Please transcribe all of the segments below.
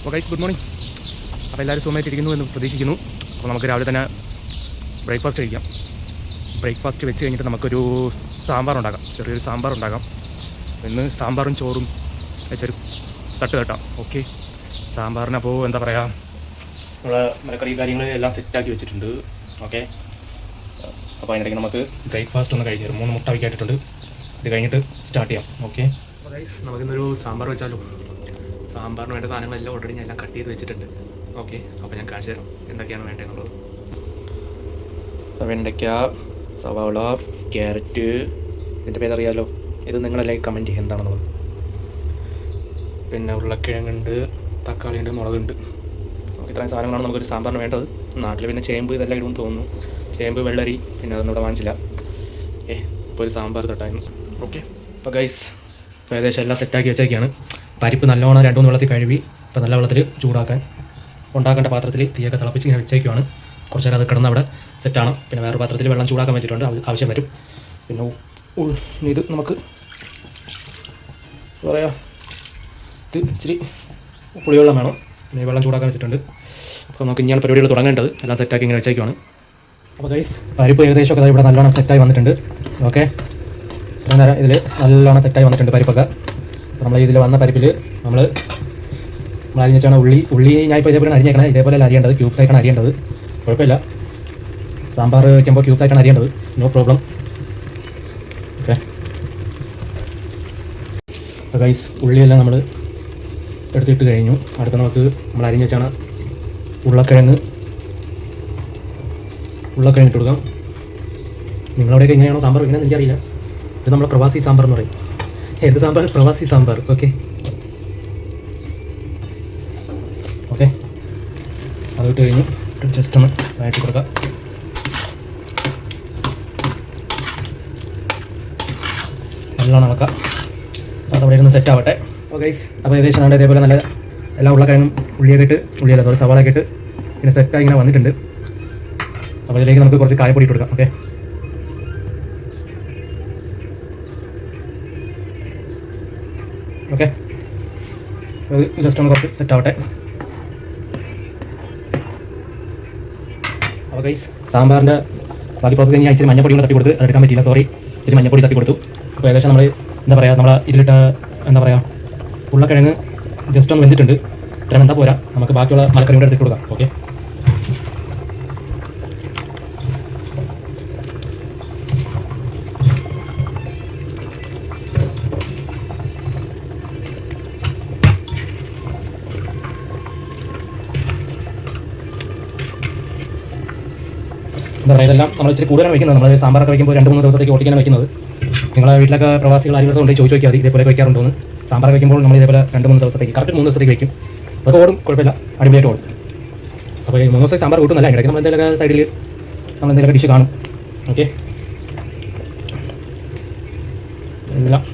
അപ്പോൾ guys good morning. അപ്പോൾ എല്ലാവരും സുഖമായിട്ടിരിക്കുന്നു എന്ന് പ്രതീക്ഷിക്കുന്നു. അപ്പോൾ നമുക്ക് രാവിലെ തന്നെ ബ്രേക്ക്ഫാസ്റ്റ് കഴിക്കാം. ബ്രേക്ക്ഫാസ്റ്റ് വെച്ച് കഴിഞ്ഞിട്ട് നമുക്കൊരു സാമ്പാർ ഉണ്ടാക്കാം, ചെറിയൊരു സാമ്പാർ ഉണ്ടാക്കാം. ഇന്ന് സാമ്പാറും ചോറും വെച്ചൊരു തട്ട് തട്ടാം. ഓക്കെ, സാമ്പാറിന് അപ്പോൾ എന്താ പറയുക, നമ്മൾ മലക്കറി കാര്യങ്ങൾ എല്ലാം സെറ്റാക്കി വെച്ചിട്ടുണ്ട്. ഓക്കെ, അപ്പോൾ അതിനിടയ്ക്ക് നമുക്ക് ബ്രേക്ക്ഫാസ്റ്റ് ഒന്ന് കഴിഞ്ഞു 3 മുട്ട വയ്ക്കായിട്ടുണ്ട്. ഇത് കഴിഞ്ഞിട്ട് സ്റ്റാർട്ട് ചെയ്യാം. ഓക്കെ, അപ്പോൾ ഗൈസ് നമുക്കിന്നൊരു സാമ്പാർ വെച്ചാലോ. സാമ്പാറിന് വേണ്ട സാധനങ്ങളെല്ലാം ഓൾറെഡി ഞാൻ എല്ലാം കട്ട് ചെയ്ത് വെച്ചിട്ടുണ്ട്. ഓക്കെ, അപ്പോൾ ഞാൻ കാണിച്ചു തരാം എന്തൊക്കെയാണ് വേണ്ടതെന്നുള്ളത്. വെണ്ടയ്ക്ക, സവാള, ക്യാരറ്റ്, ഇതിൻ്റെ പേരറിയാമല്ലോ. ഇത് നിങ്ങളെല്ലാം കമൻറ്റ് ചെയ്യുക എന്താണെന്നുള്ളത്. പിന്നെ ഉരുളക്കിഴങ്ങുണ്ട്, തക്കാളിയുണ്ട്, മുളകുണ്ട്. ഇത്രയും സാധനങ്ങളാണ് നമുക്കൊരു സാമ്പാറിന് വേണ്ടത്. നാട്ടിൽ പിന്നെ ചേമ്പ് ഇതെല്ലാം ഇടുമെന്ന് തോന്നുന്നു. ചേമ്പ്, വെള്ളരി, പിന്നെ അതൊന്നും ഇവിടെ വാങ്ങിച്ചില്ല. ഓക്കെ, ഇപ്പോൾ ഒരു സാമ്പാർ തൊട്ടായിരുന്നു. ഓക്കെ, അപ്പോൾ ഗൈസ് ഇപ്പോൾ ഏകദേശം എല്ലാം സെറ്റാക്കി വെച്ചേക്കാണ്. പരിപ്പ് നല്ലോണം 2-3 വെള്ളത്തിൽ കഴുകി ഇപ്പോൾ നല്ല വെള്ളത്തിൽ ചൂടാക്കാൻ ഉണ്ടാക്കേണ്ട പാത്രത്തിൽ തീയൊക്കെ തിളപ്പിച്ച് ഇങ്ങനെ വെച്ചേക്കുവാണ്. കുറച്ച് നേരം അത് കിടന്ന് അവിടെ സെറ്റാണ്. പിന്നെ വേറെ പാത്രത്തിൽ വെള്ളം ചൂടാക്കാൻ വെച്ചിട്ടുണ്ട്, ആവശ്യം വരും. പിന്നെ ഇത് നമുക്ക് പറയാ, ഇത് ഇച്ചിരി പുളിവെള്ളം വേണം. പിന്നെ വെള്ളം ചൂടാക്കാൻ വെച്ചിട്ടുണ്ട്. അപ്പോൾ നമുക്ക് ഇനിയാണ് പരിപാടികൾ തുടങ്ങേണ്ടത്. എല്ലാം സെറ്റാക്കി ഇങ്ങനെ വെച്ചേക്കുവാണ്. അപ്പോൾ ഗൈസ് പരിപ്പ് ഏകദേശമൊക്കെ ഇവിടെ നല്ലോണം സെറ്റായി വന്നിട്ടുണ്ട്. ഓക്കെ, ഇത്ര നേരം ഇതിൽ നല്ലോണം സെറ്റായി വന്നിട്ടുണ്ട് പരിപ്പൊക്കെ. അപ്പോൾ നമ്മൾ ഇതിൽ വന്ന പരിപ്പിൽ നമ്മൾ അരിഞ്ഞ വെച്ചാണ് ഉള്ളി ഞാൻ ഇപ്പോൾ ഇതേപോലെ അരിഞ്ഞേക്കണം. ഇതേപോലെ അരിയേണ്ടത്, ക്യൂബ്സ് ആയിട്ടാണ് അരിയേണ്ടത്. കുഴപ്പമില്ല, സാമ്പാർ വയ്ക്കുമ്പോൾ ക്യൂബ്സ് ആയിട്ടാണ് അരിയേണ്ടത്, നോ പ്രോബ്ലം. ഓക്കെ, അപ്പോൾ ഗൈസ് ഉള്ളിയെല്ലാം നമ്മൾ എടുത്തിട്ട് കഴിഞ്ഞു. അടുത്ത നമുക്ക് നമ്മൾ അരിഞ്ഞ് വെച്ചാണ് ഉരുളക്കിഴങ്ങ് ഇട്ട് കൊടുക്കാം. നിങ്ങളവിടെയൊക്കെ എങ്ങനെയാണോ സാമ്പാർ വയ്ക്കണമെന്ന് എനിക്കറിയില്ല. ഇത് നമ്മുടെ പ്രവാസി സാമ്പാർ എന്ന് പറയും. ഏത് സാമ്പാർ? പ്രവാസി സാമ്പാർ. ഓക്കെ ഓക്കെ, അത് ഇട്ട് കഴിഞ്ഞു. ജസ്റ്റ് ഒന്ന് വഴറ്റി കൊടുക്കാം. നല്ലോണം ഇളക്കാം. അപ്പോൾ അതവിടെ ഇരുന്ന് സെറ്റ് ആവട്ടെ. ഓക്കെ ഗൈസ്, അപ്പോൾ ഏകദേശം നമ്മുടെ ഇതേപോലെ നല്ല എല്ലാ ഉരുളക്കിഴങ്ങും സവാളയൊക്കെ ഇട്ട് പിന്നെ സെറ്റായി ഇങ്ങനെ വന്നിട്ടുണ്ട്. അപ്പോൾ ഇതിലേക്ക് നമുക്ക് കുറച്ച് കായപ്പൊടി ഇട്ട് കൊടുക്കാം. ഓക്കെ, ഓക്കെ, ജസ്റ്റ് ഒന്ന് കുറച്ച് സെറ്റ് ആവട്ടെ. അപ്പോൾ ഗൈസ് സാമ്പാറിൻ്റെ ബാക്കി പ്രോസസ്സ് കഴിഞ്ഞാൽ ഇച്ചിരി മഞ്ഞപ്പൊടി കൂടെ തട്ടി കൊടുത്ത് അതെടുക്കാൻ പറ്റിയില്ല, സോറി. ഇച്ചിരി മഞ്ഞപ്പൊടി തട്ടി കൊടുത്തു. അപ്പോൾ ഏകദേശം നമ്മൾ എന്താ പറയുക, നമ്മൾ ഇതിലിട്ട് എന്താ പറയുക, ഉരുളക്കിഴങ്ങ് ജസ്റ്റ് ഒന്ന് വെന്തിട്ടുണ്ട്. ഇത്ര വെന്താൽ പോരാ, നമുക്ക് ബാക്കിയുള്ള മലക്കറി കൂടെ എടുത്തിട്ട് കൊടുക്കാം. ഓക്കെ, എന്താ പറയുക, ഇതെല്ലാം നമ്മൾ ഇച്ചിരി കൂടുതലാണ് വയ്ക്കുന്നത്. നമ്മൾ സാമ്പാറൊക്കെ വയ്ക്കുമ്പോൾ 2-3 ദിവസത്തേക്ക് ഓടിക്കാനാണ് വയ്ക്കുന്നത്. നിങ്ങളെ വീട്ടിലൊക്കെ പ്രവാസികൾ ആരെങ്കിലും ഉണ്ടെങ്കിൽ ചോദിച്ചു നോക്കിയാൽ മതി ഇതേപോലെ വയ്ക്കാറുണ്ടോന്ന്. സാമ്പാറൊക്കെ വയ്ക്കുമ്പോൾ നമ്മൾ ഇതേപോലെ 2-3 ദിവസത്തേക്ക്, കറക്റ്റ് 3 ദിവസത്തേക്ക് വയ്ക്കും. അതൊക്കെ ഓടും, കുഴപ്പമില്ല, അടിപൊളിയായിട്ട് ഓടും. അപ്പോൾ ഈ 3 ദിവസം സാമ്പാർ കൂട്ടുന്നല്ല, ഇടയ്ക്ക് നമ്മൾ എന്തെങ്കിലുമൊക്കെ സൈഡിൽ നമ്മൾ എന്തെങ്കിലും ഡിഷ് കാണും. ഓക്കെ, എല്ലാം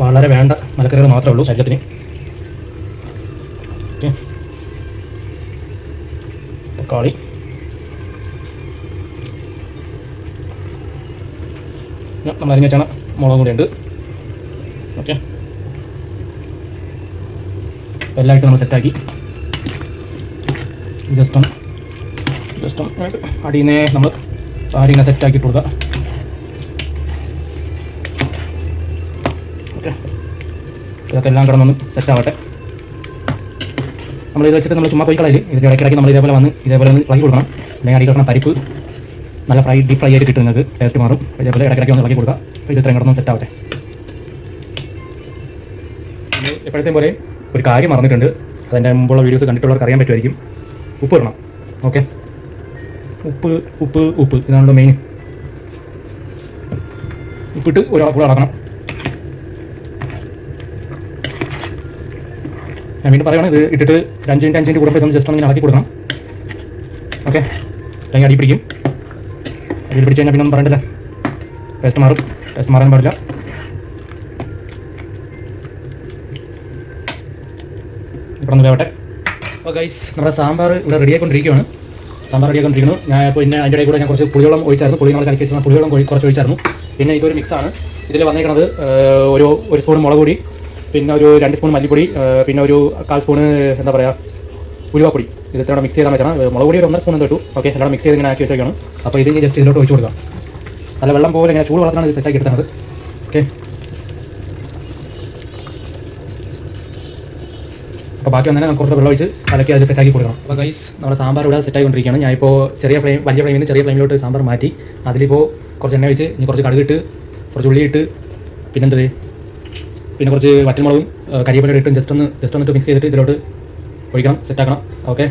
വളരെ വേണ്ട മലക്കറികൾ മാത്രമേ ഉള്ളൂ ശരീരത്തിന്. ഓക്കെ, തക്കാളി, നമ്മൾ അരിഞ്ഞ വെച്ചാണ് മുളകും കൂടെ ഉണ്ട്. ഓക്കെ, എല്ലായിട്ടും നമ്മൾ സെറ്റാക്കി ജസ്റ്റ് ഒന്ന് അടിയിനെ നമ്മൾ അരിനെ സെറ്റാക്കി കൊടുക്കുക. ഓക്കെ, ഇതൊക്കെ എല്ലാം കിടന്നൊന്ന് സെറ്റാവട്ടെ. നമ്മൾ ഇത് വെച്ചിട്ട് നമ്മൾ ചുമ്മാ പോയി കളയില്ല. ഇതിൻ്റെ ഇടയ്ക്കിടയ്ക്ക് നമ്മൾ ഇതേപോലെ വന്ന് ഇതേപോലെ ഒന്ന് ഇളക്കി കൊടുക്കണം. അല്ലെങ്കിൽ അടി കിടക്കുന്ന പരിപ്പ് നല്ല ഡീപ്പ് ഫ്രൈ ആയിട്ട് കിട്ടും, നിങ്ങൾക്ക് ടേസ്റ്റ് മാറും. ഇതേപോലെ ഇടയ്ക്കിടയ്ക്ക് ഒന്ന് ഇളക്കി കൊടുക്കുക. അപ്പോൾ ഇത് ഇത്രയും കിടന്ന് സെറ്റ് ആവട്ടെ. എപ്പോഴത്തേയും പോലെ ഒരു കാര്യം മറന്നിട്ടുണ്ട്, അതിൻ്റെ മുമ്പുള്ള വീഡിയോസ് കണ്ടിട്ടുള്ളവർക്ക് അറിയാൻ പറ്റുമായിരിക്കും. ഉപ്പ് ഇടണം. ഓക്കെ, ഉപ്പ് ഇതാണല്ലോ മെയിൻ. ഉപ്പിട്ട് ഒരാൾ അളക്കണം. ഞാൻ വീണ്ടും പറയുകയാണ്, ഇത് ഇട്ടിട്ട് 5 മിനിറ്റ് കൂടുമ്പോൾ ഇതൊന്ന് ജസ്റ്റ് ഒന്ന് ഇളക്കി കൊടുക്കണം. ഓക്കെ, അല്ലെങ്കിൽ അടി പിടിക്കും. അടിയിൽ പിടിച്ച് കഴിഞ്ഞാൽ പിന്നെ ഒന്നും പറയണ്ടല്ലോ, ടേസ്റ്റ് മാറും. ടേസ്റ്റ് മാറാൻ പാടില്ല. ഇവിടെ ഒന്ന് വേവട്ടെ. അപ്പോൾ ഗൈസ് നമ്മുടെ സാമ്പാർ ഇവിടെ റെഡിയായിക്കൊണ്ടിരിക്കുകയാണ്. ഞാൻ ഇപ്പോൾ അതിൻ്റെ ഇടയിൽ കൂടെ ഞാൻ കുറച്ച് പുളിവെള്ളം ഒഴിച്ചായിരുന്നു. പുളി നമ്മൾ കലക്കി വെച്ചാൽ പുളിവെള്ളം കുറച്ച് ഒഴിച്ചായിരുന്നു. പിന്നെ ഇതൊരു മിക്സാണ്. ഇതിൽ വന്നിരിക്കുന്നത് ഒരു സ്പൂൺ മുളക് പൊടി, പിന്നെ ഒരു 2 സ്പൂൺ മല്ലിപ്പൊടി, പിന്നെ ഒരു 1/4 സ്പൂണ് എന്താ പറയുക ഉലുവാപ്പൊടി. ഇത് ഇത്ര മിക്സ് ചെയ്താൽ വെച്ചാൽ മുളക് പൊടി ഒരു 1.5 സ്പൂൺ എന്ന് ഇട്ടു. ഓക്കെ, എല്ലാം മിക്സ് ചെയ്ത് ഇങ്ങനെ ആക്കി വെച്ചേക്കാണ്. അപ്പോൾ ഇത് ജസ്റ്റ് ഇതിലോട്ട് ഒഴിച്ച് കൊടുക്കാം. നല്ല വെള്ളം പോലെ ഇങ്ങനെ ചൂട് വെള്ളത്തിലാണ് ഇത് സെറ്റാക്കി എടുത്തത്. ഓക്കെ, അപ്പോൾ ബാക്കി വന്നാൽ നമുക്ക് കുറച്ച് വെള്ളം ഒഴിച്ച് കലക്കി അതിൽ സെറ്റാക്കി കൊടുക്കണം. അപ്പോൾ ഗൈസ് നമ്മുടെ സാമ്പാർ ഇവിടെ സെറ്റായിക്കൊണ്ടിരിക്കുകയാണ്. ഞാനിപ്പോൾ വലിയ ഫ്ലെയിമിൽ നിന്ന് ചെറിയ ഫ്ലെയിമിലോട്ട് സാമ്പാർ മാറ്റി അതിലിപ്പോൾ കുറച്ച് എണ്ണ ഒഴിച്ച് ഇനി കുറച്ച് കടുകിട്ട് കുറച്ച് ഉള്ളിയിട്ട് പിന്നെ കുറച്ച് വറ്റൽമുളകും കരിവേപ്പില ഇട്ട് ജസ്റ്റ് ഒന്ന് മിക്സ് ചെയ്തിട്ട് ഇതിലോട്ട് ഒഴിക്കണം, സെറ്റാക്കണം. ഓക്കെ,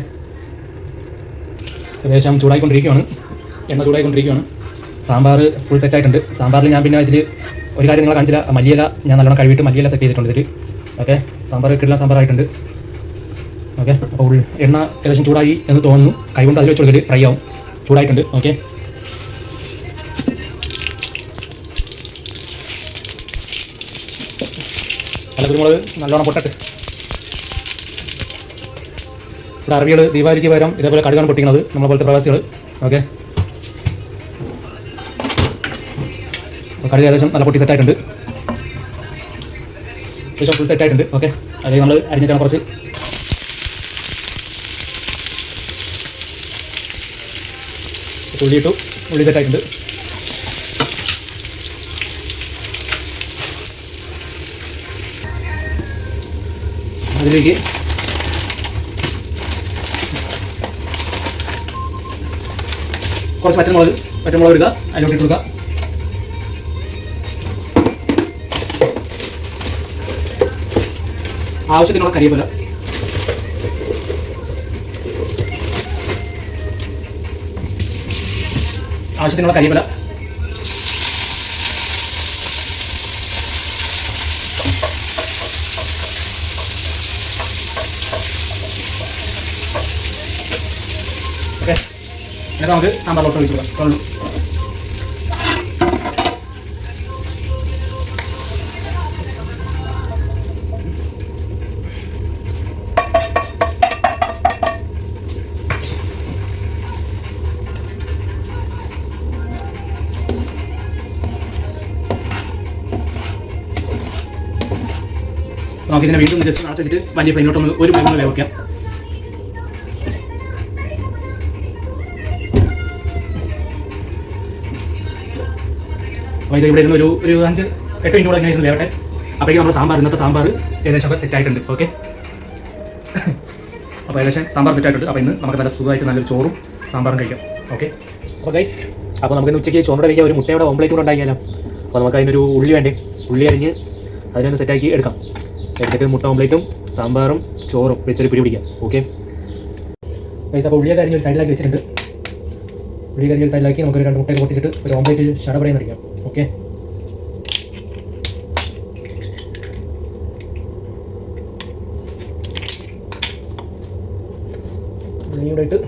ഏകദേശം ചൂടായിക്കൊണ്ടിരിക്കുകയാണ്, എണ്ണ ചൂടായിക്കൊണ്ടിരിക്കുകയാണ്. സാമ്പാർ ഫുൾ സെറ്റായിട്ടുണ്ട്. സാമ്പാറിൽ ഞാൻ പിന്നെ ഇതിൽ ഒരു കാര്യം നിങ്ങളെ കാണിച്ചില്ല, മല്ലിയില ഞാൻ നല്ലോണം കഴുകിയിട്ട് മല്ലിയില സെറ്റ് ചെയ്തിട്ടുണ്ട് ഇതിൽ. ഓക്കെ, സാമ്പാർ കിട്ടുന്ന സാമ്പാറായിട്ടുണ്ട്. ഓക്കെ, അപ്പോൾ എണ്ണ ഏകദേശം ചൂടായി എന്ന് തോന്നുന്നു. കൈകൊണ്ട് അതിൽ വെച്ച് കൊടുക്കൽ ഫ്രൈ ആവും. ചൂടായിട്ടുണ്ട്. ഓക്കെ, നല്ല കുരുമുളക് നല്ലോണം പൊട്ടട്ട്. ഇവിടെ അറബികൾ ദീപാവലിക്ക് പകരം ഇതേപോലെ കടുകാണ് പൊട്ടിക്കുന്നത്, നമ്മളെ പോലത്തെ പ്രവാസികൾ. ഓക്കെ, കടുക് ഏകദേശം നല്ല പൊട്ടി സെറ്റായിട്ടുണ്ട്, ഏകദേശം ഫുൾ സെറ്റായിട്ടുണ്ട്. ഓക്കെ, അല്ലെങ്കിൽ നമ്മൾ അരിഞ്ഞാൽ കുറച്ച് ഉള്ളി ഇട്ടു, ഉള്ളി സെറ്റായിട്ടുണ്ട്. അതിലേക്ക് കുറച്ച് വറ്റൽമുളക് ഇടുക, അതിലോട്ട് ഇട്ട് കൊടുക്കുക. ആവശ്യത്തിനുള്ള കരിവേപ്പില, ഓക്കെ, എന്നിട്ട് നമുക്ക് സാമ്പാറിലോട്ട് ഒഴിച്ചു കൊടുക്കാം. നമുക്കിതിനെ വീണ്ടും ജസ്റ്റ് അടച്ചിട്ട് വലിയ ഫ്ലെയിമിലോട്ടൊന്ന് ഒരു മണിക്കൂർ വേവിക്കാം. അപ്പോൾ ഇത് ഇവിടെ ഇരുന്ന് ഒരു 5-8 മിനിറ്റ് കൂടെ ഇങ്ങനെ ഇരുന്ന് വേവട്ടെ. അപ്പോഴേക്കും നമ്മുടെ ഇന്നത്തെ സാമ്പാർ ഏകദേശം ഒക്കെ സെറ്റ് ആയിട്ടുണ്ട്. ഓക്കെ, അപ്പോൾ ഏകദേശം സാമ്പാർ സെറ്റ് ആയിട്ടുണ്ട്. അപ്പോൾ ഇന്ന് നമുക്ക് നല്ല സുഖമായിട്ട് നല്ലൊരു ചോറും സാമ്പാറും കഴിക്കാം. ഓക്കെ, അപ്പോൾ ഗൈസ്, അപ്പോൾ നമുക്ക് ഉച്ചയ്ക്ക് ചോറിൻ്റെ കഴിക്കാൻ ഒരു മുട്ടയുടെ ഓംപ്ലേറ്റ് കൂടെ ഉണ്ടാക്കിയാലോ. അപ്പോൾ നമുക്ക് അതിനൊരു ഉള്ളി വേണ്ടേ, ഉള്ളി അരിഞ്ഞ് അതിനൊന്ന് സെറ്റാക്കി എടുക്കാം. എടുത്തിട്ട് മുട്ട ഓംപ്ലേറ്റും സാമ്പാറും ചോറും വെച്ചൊരു പിടി പിടിക്കാം. ഓക്കെ ഗൈസ്, അപ്പോൾ ഉള്ളിയൊക്കെ അരിഞ്ഞ് ഒരു സൈഡിലാക്കി വെച്ചിട്ടുണ്ട്. ഉള്ളി കരിഞ്ഞ സൈഡിലാക്കി നമുക്ക് 2 മുട്ടയൊക്കെ പൊട്ടിച്ചിട്ട് ഒരു ഓംപ്ലേറ്റ് ഷടപടയെന്ന് അടിക്കാം. ഓക്കെ, ഉള്ളിയുടെ ഇട്ട്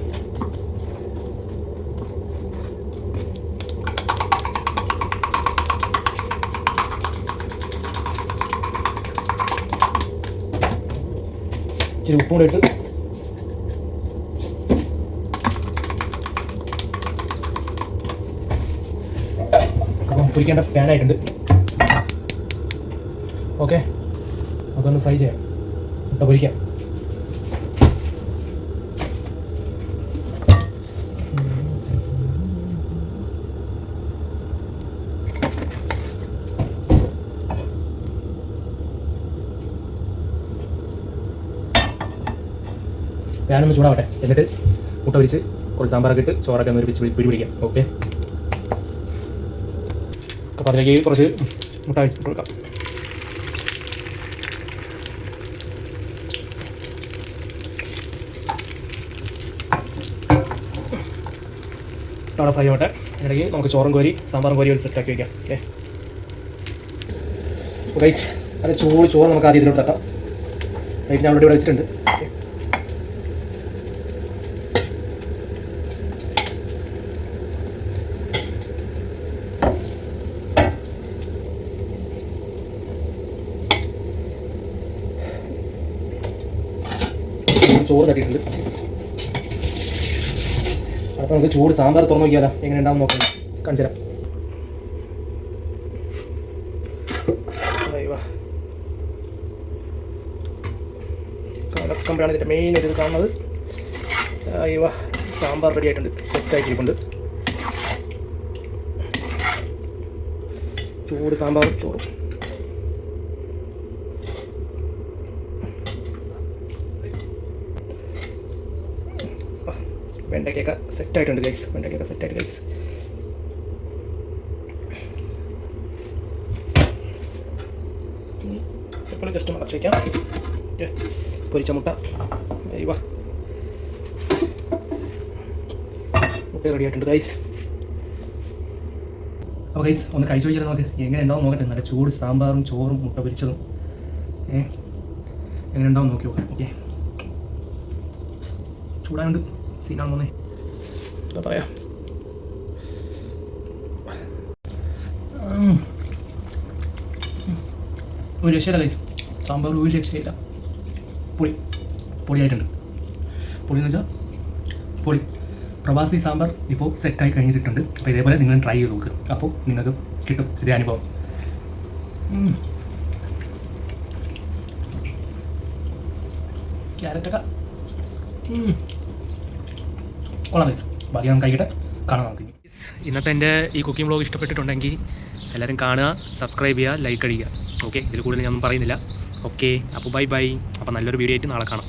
ഇച്ചിരി ഉപ്പും കൂടെ ഇട്ട് പൊരിക്കേണ്ട പാനായിട്ടുണ്ട്. ഓക്കെ, അതൊന്ന് ഫ്രൈ ചെയ്യാം, മുട്ട പൊരിക്കാം. പാനൊന്ന് ചൂടാവട്ടെ, എന്നിട്ട് മുട്ട പൊരിച്ച് കുറച്ച് സാമ്പാറൊക്കെ ഇട്ട് ചോറൊക്കെ ഒന്ന് പിടി പിടിക്കാം. ഓക്കെ, അപ്പോൾ അതിലേക്ക് കുറച്ച് മുട്ട വെച്ച് കൊടുക്കാം. അവിടെ ഫ്രൈ ആവട്ടെ, ഇടയ്ക്ക് നമുക്ക് ചോറും കോരി സാമ്പാറും കോരി ഒരു സെറ്റാക്കി വയ്ക്കാം. ഓക്കെ ഗൈസ്, അത് ചോറ് നമുക്ക് ആദ്യം ഇതിലോട്ട് വെക്കാം. റൈറ്റ് ഞാൻ ഇവിടെ വെച്ചിട്ടുണ്ട്. ചോറ് തട്ടിയിട്ടുണ്ട്. അപ്പോൾ നമുക്ക് ചൂട് സാമ്പാർ തുറന്നു നോക്കിയാലോ, എങ്ങനെ ഉണ്ടാവും നോക്കാം, കാണിച്ചു തരാം. ഇറക്കുമ്പോഴാണ് ഇതിൻ്റെ മെയിൻ ഒരു ഇത് കാണുന്നത്. അയ്യോ, സാമ്പാർ റെഡി ആയിട്ടുണ്ട്, സെറ്റായിട്ടിരിപ്പുണ്ട്. ചൂട് സാമ്പാറും ചോറും. വെണ്ടയ്ക്കൊക്കെ സെറ്റായിട്ടുണ്ട് ഗൈസ്, വെണ്ടയ്ക്കൊക്കെ സെറ്റായിട്ട് ഗൈസ്. ഇപ്പോൾ ജസ്റ്റ് മറച്ച് വയ്ക്കാം. പൊരിച്ച മുട്ട, അയ്യോ മുട്ട റെഡി ആയിട്ടുണ്ട് ഗൈസ്. അപ്പോൾ ഗൈസ് ഒന്ന് കഴിച്ചു നോക്കിയാൽ നമുക്ക് എങ്ങനെ ഉണ്ടാവും നോക്കട്ടെ. നല്ല ചൂട് സാമ്പാറും ചോറും മുട്ട പൊരിച്ചതും എങ്ങനെ ഉണ്ടാവും നോക്കി നോക്കാം. ഓക്കെ, ചൂടാനുണ്ട്, സീനാണ് മോനെ, എന്താ പറയാ. ഒരു രക്ഷയില്ല ഗൈസ്, സാമ്പാർ ഒരു രക്ഷയില്ല. പൊളിയായിട്ടുണ്ട്. പൊളി എന്ന് വെച്ചാൽ പൊളി. പ്രവാസി സാമ്പാർ ഇപ്പോൾ സെറ്റായി കഴിഞ്ഞിട്ടുണ്ട്. അപ്പോൾ ഇതേപോലെ നിങ്ങൾ ട്രൈ ചെയ്ത് നോക്കുക, അപ്പോൾ നിങ്ങൾക്ക് കിട്ടും ഇതേ അനുഭവം. ക്യാരറ്റൊക്കെ കൊള്ളാം ഗൈസ്. ബാക്കി നമുക്ക് കഴിക്കട്ടെ, കാണാം നമുക്ക്. ഇന്നത്തെ എൻ്റെ ഈ കുക്കിംഗ് വ്ളോഗ് ഇഷ്ടപ്പെട്ടിട്ടുണ്ടെങ്കിൽ എല്ലാവരും കാണുക, സബ്സ്ക്രൈബ് ചെയ്യുക, ലൈക്ക് അടിക്കുക. ഓക്കെ, ഇതിൽ കൂടുതൽ ഞാനൊന്നും പറയുന്നില്ല. ഓക്കെ, അപ്പോൾ ബൈ. അപ്പോൾ നല്ലൊരു വീഡിയോ ആയിട്ട് നാളെ കാണാം.